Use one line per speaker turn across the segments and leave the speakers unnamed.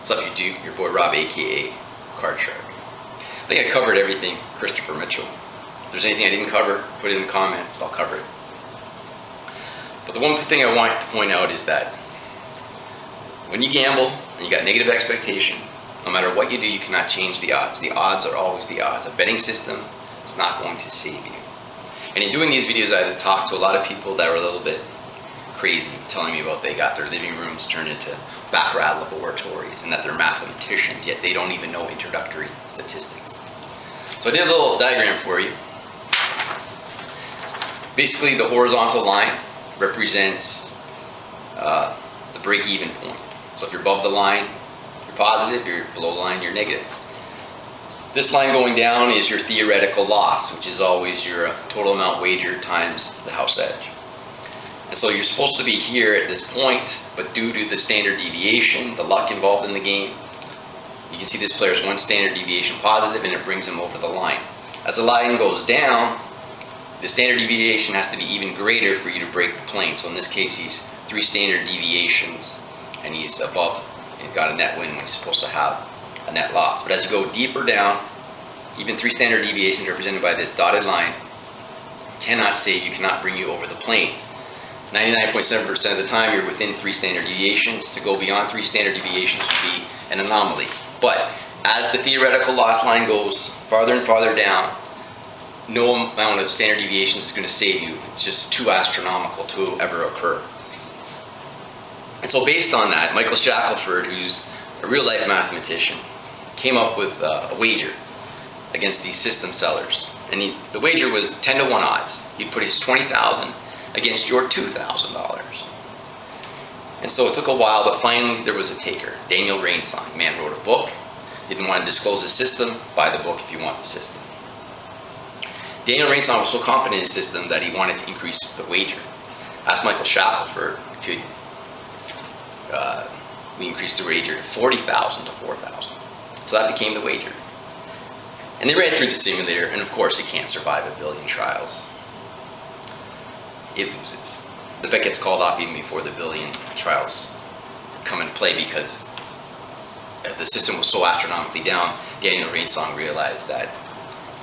What's up YouTube? Your boy Rob, aka CrdShk. I think I covered everything, Christopher Mitchell. If there's anything I didn't cover, put it in the comments, I'll cover it. But the one thing I want to point out is that when you gamble and you got negative expectation, no matter what you do, you cannot change the odds. The odds are always the odds. A betting system is not going to save you. And in doing these videos, I had to talk to a lot of people that were a little bit crazy, telling me about they got their living rooms turned into baccarat laboratories and that they're mathematicians, yet they don't even know introductory statistics. So I did a little diagram for you. Basically, the horizontal line represents the break-even point. So if you're above the line, you're positive. If you're below the line, you're negative. This line going down is your theoretical loss, which is always your total amount wagered times the house edge. And so you're supposed to be here at this point, but due to the standard deviation, the luck involved in the game, you can see this player is one standard deviation positive and it brings him over the line. As the line goes down, the standard deviation has to be even greater for you to break the plane. So in this case, he's 3 standard deviations and he's above, he's got a net win when he's supposed to have a net loss. But as you go deeper down, even 3 standard deviations represented by this dotted line cannot save you, cannot bring you over the plane. 99.7% of the time you're within 3 standard deviations. To go beyond 3 standard deviations would be an anomaly. But as the theoretical loss line goes farther and farther down, no amount of standard deviations is going to save you. It's just too astronomical to ever occur. And so based on that, Michael Shackelford, who's a real life mathematician, came up with a wager against these system sellers. And the wager was 10 to 1 odds. He'd put his $20,000 against your $2,000. And so it took a while, but finally there was a taker. Daniel Rainsong, man wrote a book, didn't want to disclose his system. Buy the book if you want the system. Daniel Rainsong was so confident in his system that he wanted to increase the wager. Asked Michael Shackelford, could we increase the wager to $40,000 to $4,000? So that became the wager. And they ran through the simulator, and of course it can't survive a billion trials. It loses. The bet gets called off even before the billion trials come into play because the system was so astronomically down. Daniel Rainsong realized that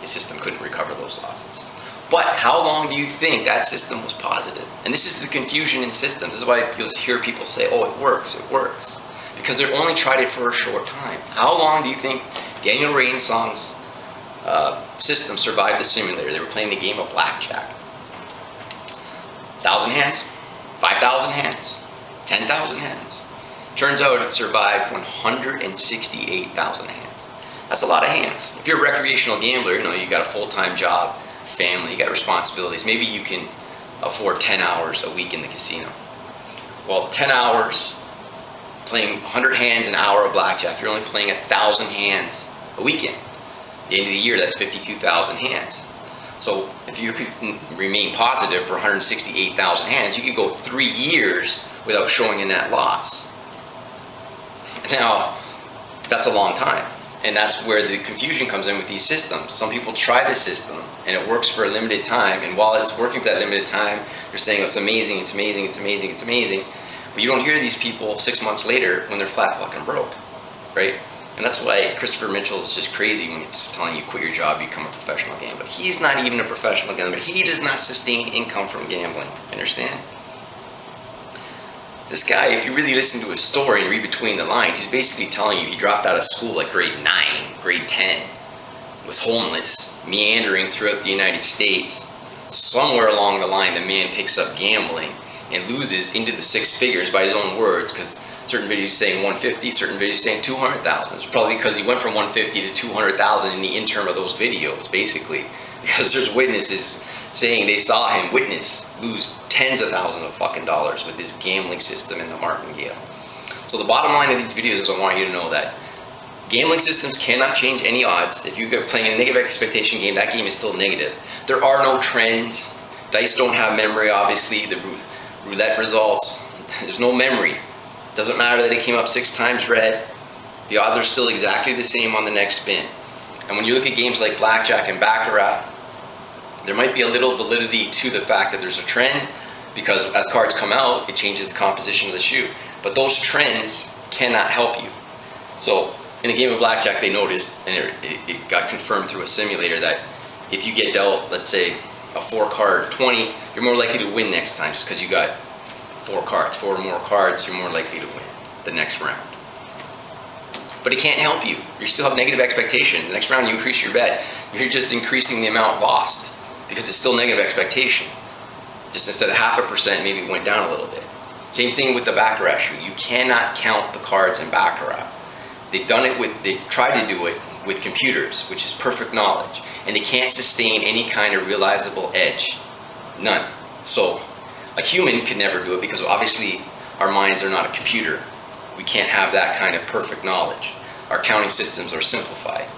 his system couldn't recover those losses. But how long do you think that system was positive? And this is the confusion in systems. This is why you'll hear people say, oh, it works, because they only tried it for a short time. How long do you think Daniel Rainsong's system survived the simulator? They were playing the game of blackjack. 1,000 hands, 5,000 hands, 10,000 hands. Turns out it survived 168,000 hands. That's a lot of hands. If you're a recreational gambler, you got a full-time job, family, you got responsibilities. Maybe you can afford 10 hours a week in the casino. Well, 10 hours playing 100 hands an hour of blackjack, you're only playing 1,000 hands a weekend. At the end of the year, that's 52,000 hands. So if you could remain positive for 168,000 hands, you could go 3 years without showing a net loss. Now, that's a long time. And that's where the confusion comes in with these systems. Some people try the system and it works for a limited time. And while it's working for that limited time, they're saying it's amazing, it's amazing, it's amazing, it's amazing. But you don't hear these people 6 months later when they're flat fucking broke, right? And that's why Christopher Mitchell is just crazy when he's telling you quit your job, become a professional gambler. He's not even a professional gambler. He does not sustain income from gambling. Understand? This guy, if you really listen to his story and read between the lines, he's basically telling you he dropped out of school at grade 9, grade 10, was homeless, meandering throughout the United States. Somewhere along the line, the man picks up gambling and loses into the 6 figures by his own words, because certain videos saying 150, certain videos saying 200,000. It's probably because he went from 150 to 200,000 in the interim of those videos, basically, because there's witnesses saying they saw him lose tens of thousands of fucking dollars with his gambling system in the martingale. So the bottom line of these videos is I want you to know that gambling systems cannot change any odds. If you're playing a negative expectation game, that game is still negative. There are no trends. Dice don't have memory, obviously. The roulette results, there's no memory. Doesn't matter that it came up 6 times red. The odds are still exactly the same on the next spin. And when you look at games like blackjack and baccarat, there might be a little validity to the fact that there's a trend, because as cards come out, it changes the composition of the shoe. But those trends cannot help you. So in a game of blackjack, they noticed, and it got confirmed through a simulator, that if you get dealt, let's say, a 4-card 20, you're more likely to win next time, just because you got 4 cards, 4 or more cards, you're more likely to win the next round. But it can't help you. You still have negative expectation. The next round you increase your bet, you're just increasing the amount lost, because it's still negative expectation. Just instead of 0.5%, maybe it went down a little bit. Same thing with the baccarat shoe. You cannot count the cards in baccarat. They've tried to do it with computers, which is perfect knowledge, and they can't sustain any kind of realizable edge. None. So a human could never do it, because obviously our minds are not a computer. We can't have that kind of perfect knowledge. Our counting systems are simplified.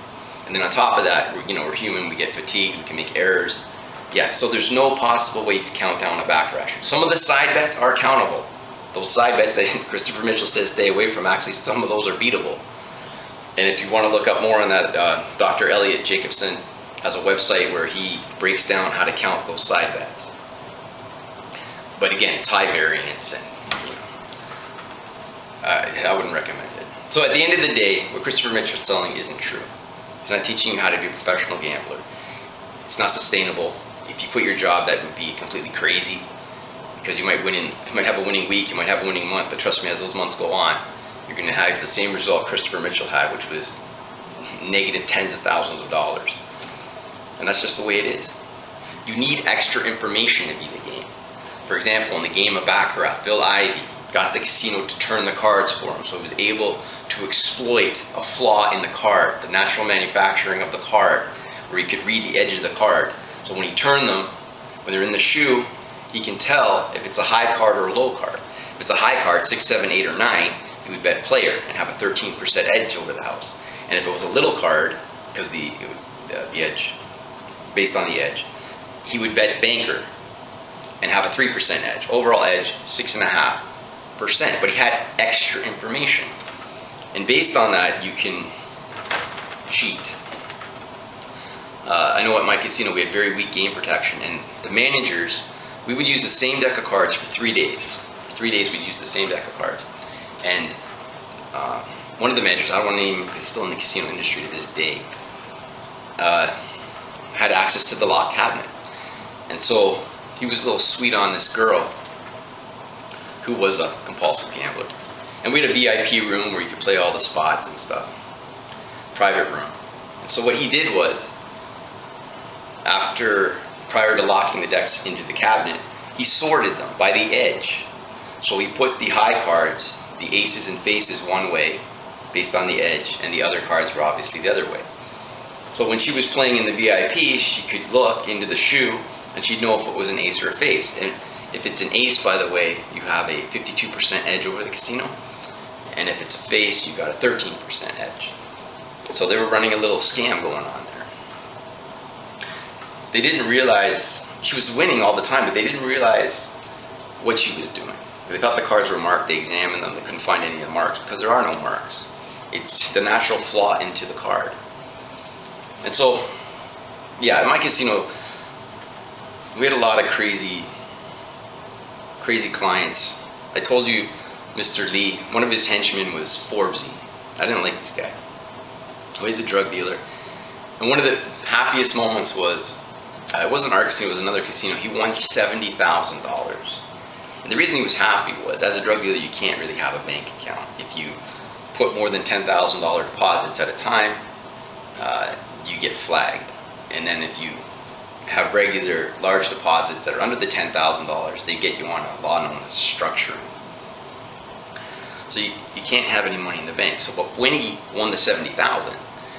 And then on top of that, we're human, we get fatigued, we can make errors. Yeah, so there's no possible way to count down a baccarat shoe. Some of the side bets are countable. Those side bets that Christopher Mitchell says stay away from, actually some of those are beatable. And if you want to look up more on that, Dr. Elliot Jacobson has a website where he breaks down how to count those side bets. But again, it's high variance, and I wouldn't recommend it. So at the end of the day, what Christopher Mitchell is selling isn't true. He's not teaching you how to be a professional gambler. It's not sustainable. If you quit your job, that would be completely crazy, because you might have a winning week, you might have a winning month, but trust me, as those months go on, you're going to have the same result Christopher Mitchell had, which was negative tens of thousands of dollars. And that's just the way it is. You need extra information to beat a game. For example, in the game of baccarat, Phil Ivey got the casino to turn the cards for him, so he was able to exploit a flaw in the card, the natural manufacturing of the card, where he could read the edge of the card. So when he turned them, when they're in the shoe, he can tell if it's a high card or a low card. If it's a high card, 6, 7, 8, or 9, he would bet player and have a 13% edge over the house. And if it was a little card, because the edge, based on the edge, he would bet banker and have a 3% edge. Overall edge, 6.5%. But he had extra information. And based on that, you can cheat. I know at my casino we had very weak game protection, and the managers, we would use the same deck of cards for 3 days. For 3 days we'd use the same deck of cards. And one of the managers, I don't want to name him because he's still in the casino industry to this day, had access to the lock cabinet. And so he was a little sweet on this girl who was a compulsive gambler. And we had a VIP room where you could play all the spots and stuff. Private room. And so what he did was, prior to locking the decks into the cabinet, he sorted them by the edge. So he put the high cards, the aces and faces, one way, based on the edge, and the other cards were obviously the other way. So when she was playing in the VIP, she could look into the shoe, and she'd know if it was an ace or a face. And if it's an ace, by the way, you have a 52% edge over the casino. And if it's a face, you got a 13% edge. So they were running a little scam going on there. They didn't realize, she was winning all the time, but they didn't realize what she was doing. They thought the cards were marked, they examined them, they couldn't find any of the marks, because there are no marks. It's the natural flaw into the card. And so, yeah, at my casino, we had a lot of crazy clients. I told you, Mr. Lee, one of his henchmen was Forbesy. I didn't like this guy. Oh, he's a drug dealer. And one of the happiest moments was, it wasn't our casino, it was another casino. He won $70,000. And the reason he was happy was, as a drug dealer, you can't really have a bank account. If you put more than $10,000 deposits at a time, you get flagged. And then if you have regular large deposits that are under the $10,000, they get you on a law known as structuring. So you can't have any money in the bank. So but when he won the $70,000,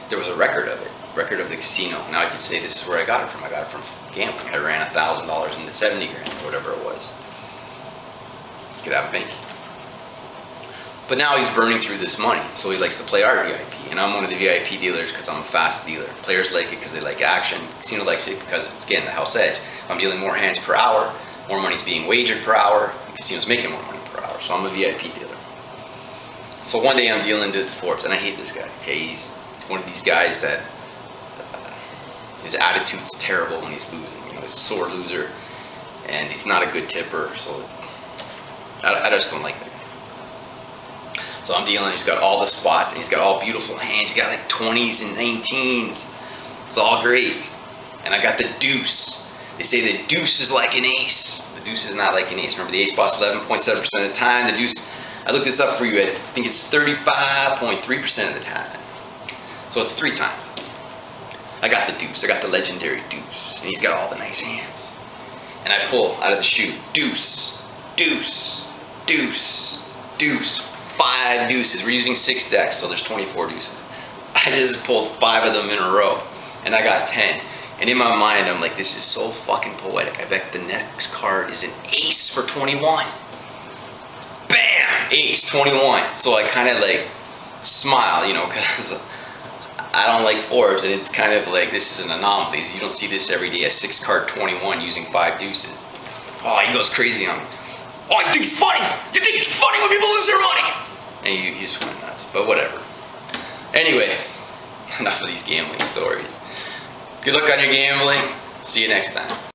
there was a record of it, record of the casino. Now I can say this is where I got it from. I got it from gambling. I ran $1,000 into 70 grand, or whatever it was. You could have a bank. But now he's burning through this money, so he likes to play our VIP. And I'm one of the VIP dealers because I'm a fast dealer. Players like it because they like action. Casino likes it because it's, again, the house edge. If I'm dealing more hands per hour, more money's being wagered per hour, the casino's making more money per hour. So I'm a VIP dealer. So one day I'm dealing with Forbes, and I hate this guy. Okay, he's one of these guys that his attitude's terrible when he's losing. You know, he's a sore loser, and he's not a good tipper. So I just don't like that. So I'm dealing, he's got all the spots, and he's got all beautiful hands. He's got like 20s and 19s. It's all great. And I got the deuce. They say the deuce is like an ace. The deuce is not like an ace. Remember, the ace spots 11.7% of the time. The deuce, I looked this up for you, I think it's 35.3% of the time. So it's 3 times. I got the deuce. I got the legendary deuce. And he's got all the nice hands. And I pull out of the chute, deuce, deuce, deuce, deuce. 5 deuces. We're using 6 decks, so there's 24 deuces. I just pulled 5 of them in a row, and I got 10. And in my mind, I'm like, this is so fucking poetic. I bet the next card is an ace for 21. Bam! Ace, 21. So I kind of like smile, you know, because I don't like fours, and it's kind of like, this is an anomaly. You don't see this every day, a 6-card 21 using 5 deuces. Oh, he goes crazy on me. Oh, you think it's funny? You think it's funny when people lose their money? And he just went nuts, but whatever. Anyway, enough of these gambling stories. Good luck on your gambling. See you next time.